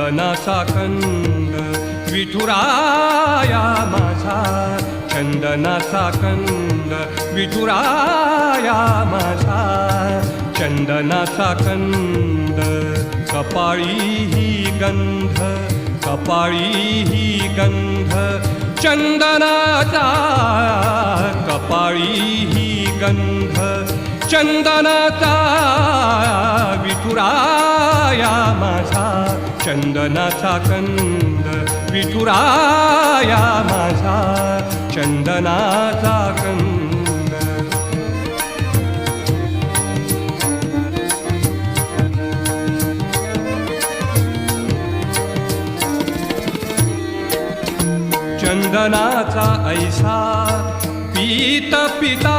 चंदनाचा कंद विठुराया माझा, चंदनाचा कंद विठुराया माझा, चंदनाचा कंद. कपाळी ही गंध, कपाळी ही गंध चंदनाचा, कपाळी ही गंध चंदनाचा विठुराया माझा, चंदनाचा कंद विठुराया माझा, चंदनाचा कंद. चंदनाचा ऐसा पीत पिता